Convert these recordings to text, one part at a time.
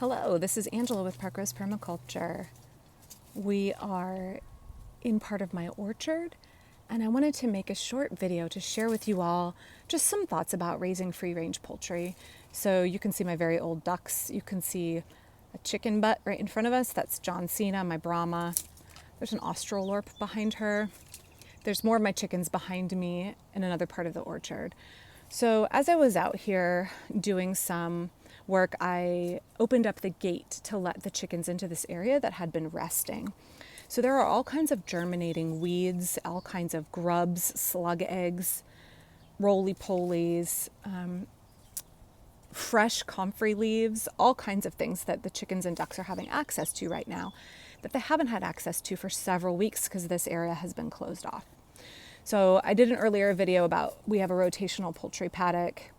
Hello, this is Angela with Park Rose Permaculture. We are in part of my orchard, and I wanted to make a short video to share with you all just some thoughts about raising free-range poultry. So you can see my very old ducks. You can see a chicken butt right in front of us. That's John Cena, my Brahma. There's an Australorp behind her. There's more of my chickens behind me in another part of the orchard. So as I was out here doing some work, I opened up the gate to let the chickens into this area that had been resting. So there are all kinds of germinating weeds, all kinds of grubs, slug eggs, roly-polies, fresh comfrey leaves, all kinds of things that the chickens and ducks are having access to right now that they haven't had access to for several weeks because this area has been closed off. So I did an earlier video about we have a rotational poultry paddock,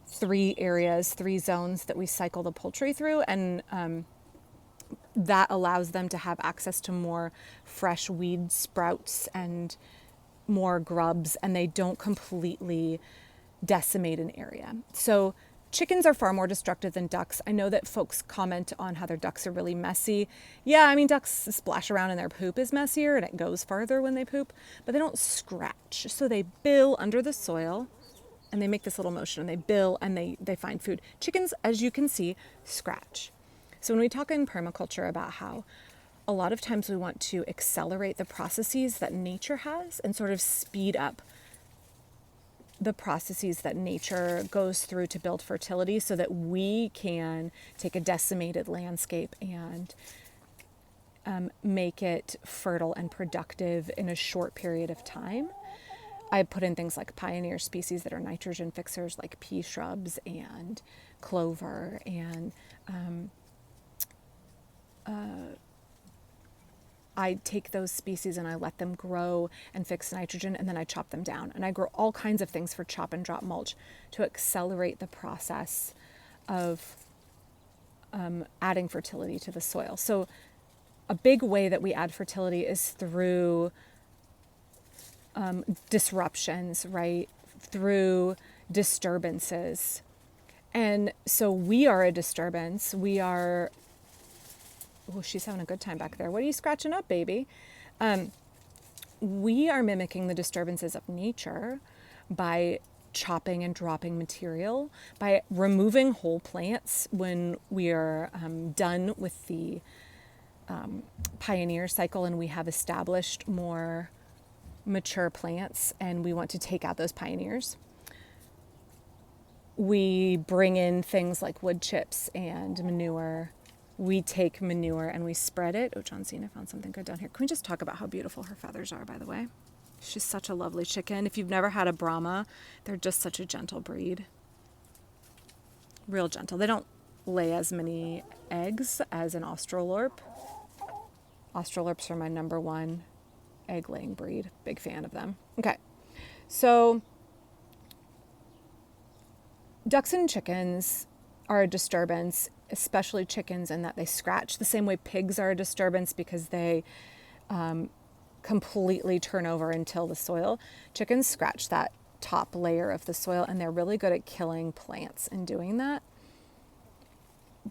3 areas, 3 zones that we cycle the poultry through, and that allows them to have access to more fresh weed sprouts and more grubs, and they don't completely decimate an area. So chickens are far more destructive than ducks. I know that folks comment on how their ducks are really messy. Yeah, I mean, ducks splash around and their poop is messier and it goes farther when they poop, but they don't scratch. So they bill under the soil and they make this little motion and they bill and they find food. Chickens, as you can see, scratch. So when we talk in permaculture about how a lot of times we want to accelerate the processes that nature has and sort of speed up the processes that nature goes through to build fertility so that we can take a decimated landscape and make it fertile and productive in a short period of time. I put in things like pioneer species that are nitrogen fixers like pea shrubs and clover, and I take those species and I let them grow and fix nitrogen, and then I chop them down. And I grow all kinds of things for chop and drop mulch to accelerate the process of adding fertility to the soil. So a big way that we add fertility is through disruptions, right? Through disturbances. And so we are a disturbance. We are... Oh, she's having a good time back there. What are you scratching up, baby? We are mimicking the disturbances of nature by chopping and dropping material, by removing whole plants when we are done with the pioneer cycle and we have established more mature plants and we want to take out those pioneers. We bring in things like wood chips and manure. We take manure and we spread it. Oh, John Cena found something good down here. Can we just talk about how beautiful her feathers are, by the way? She's such a lovely chicken. If you've never had a Brahma, they're just such a gentle breed. Real gentle. They don't lay as many eggs as an Australorp. Australorps are my #1 egg-laying breed. Big fan of them. Okay, so ducks and chickens are a disturbance, especially chickens, in that they scratch the same way pigs are a disturbance because they completely turn over and till the soil. Chickens scratch that top layer of the soil and they're really good at killing plants in doing that.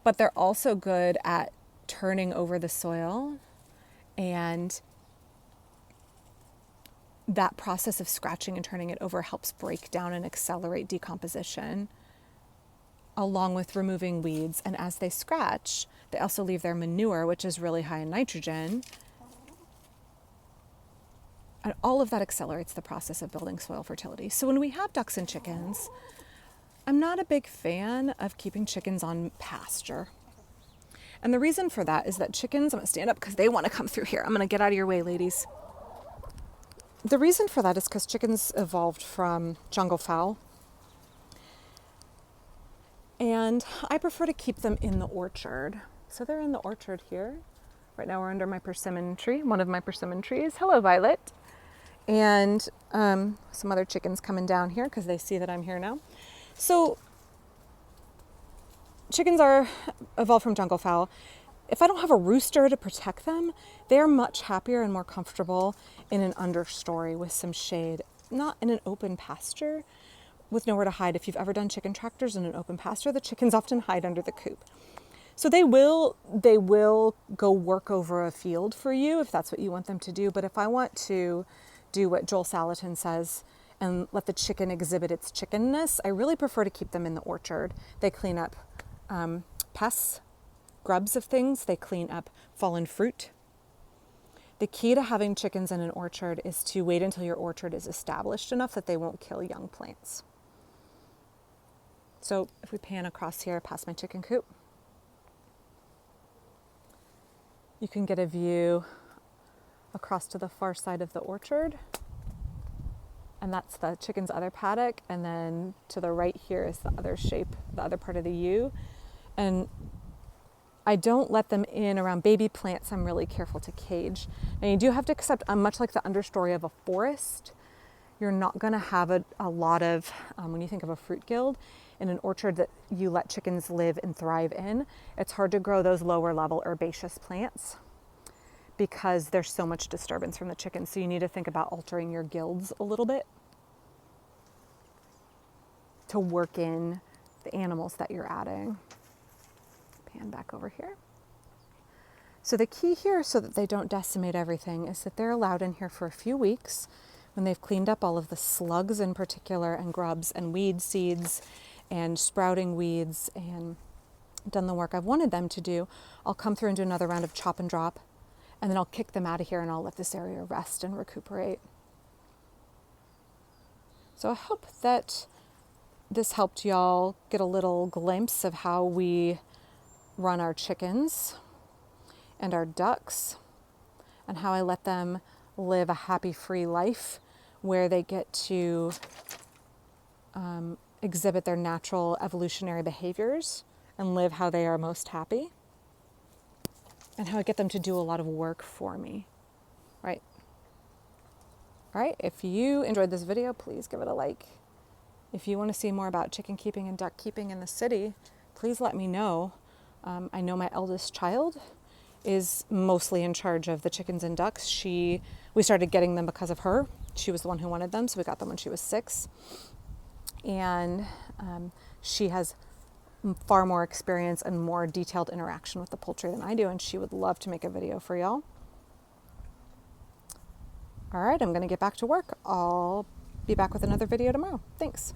But they're also good at turning over the soil, and that process of scratching and turning it over helps break down and accelerate decomposition, along with removing weeds. And as they scratch, they also leave their manure, which is really high in nitrogen. And all of that accelerates the process of building soil fertility. So when we have ducks and chickens, I'm not a big fan of keeping chickens on pasture. And the reason for that is that chickens, I'm going to stand up because they want to come through here. I'm going to get out of your way, ladies. The reason for that is because chickens evolved from jungle fowl. And I prefer to keep them in the orchard. So they're in the orchard here. Right now we're under my persimmon tree, one of my persimmon trees. Hello, Violet. And some other chickens coming down here because they see that I'm here now. So chickens are evolved from jungle fowl. If I don't have a rooster to protect them, they're much happier and more comfortable in an understory with some shade, not in an open pasture with nowhere to hide. If you've ever done chicken tractors in an open pasture, the chickens often hide under the coop. So they will go work over a field for you if that's what you want them to do. But if I want to do what Joel Salatin says and let the chicken exhibit its chickenness, I really prefer to keep them in the orchard. They clean up pests, grubs of things. They clean up fallen fruit. The key to having chickens in an orchard is to wait until your orchard is established enough that they won't kill young plants. So if we pan across here past my chicken coop, you can get a view across to the far side of the orchard. And that's the chicken's other paddock. And then to the right here is the other shape, the other part of the U. And I don't let them in around baby plants. I'm really careful to cage. Now you do have to accept, much like the understory of a forest, you're not gonna have a lot of, when you think of a fruit guild, in an orchard that you let chickens live and thrive in, it's hard to grow those lower level herbaceous plants because there's so much disturbance from the chickens. So you need to think about altering your guilds a little bit to work in the animals that you're adding. Pan back over here. So the key here, so that they don't decimate everything, is that they're allowed in here for a few weeks when they've cleaned up all of the slugs in particular and grubs and weed seeds and sprouting weeds and done the work I've wanted them to do. I'll come through and do another round of chop and drop, and then I'll kick them out of here and I'll let this area rest and recuperate. So I hope that this helped y'all get a little glimpse of how we run our chickens and our ducks and how I let them live a happy, free life where they get to exhibit their natural evolutionary behaviors and live how they are most happy, and how I get them to do a lot of work for me, right? All right, if you enjoyed this video, please give it a like. If you want to see more about chicken keeping and duck keeping in the city, please let me know. I know my eldest child is mostly in charge of the chickens and ducks. We started getting them because of her. She was the one who wanted them, so we got them when she was 6. And she has far more experience and more detailed interaction with the poultry than I do, and she would love to make a video for y'all. All right, I'm going to get back to work. I'll be back with another video tomorrow. Thanks.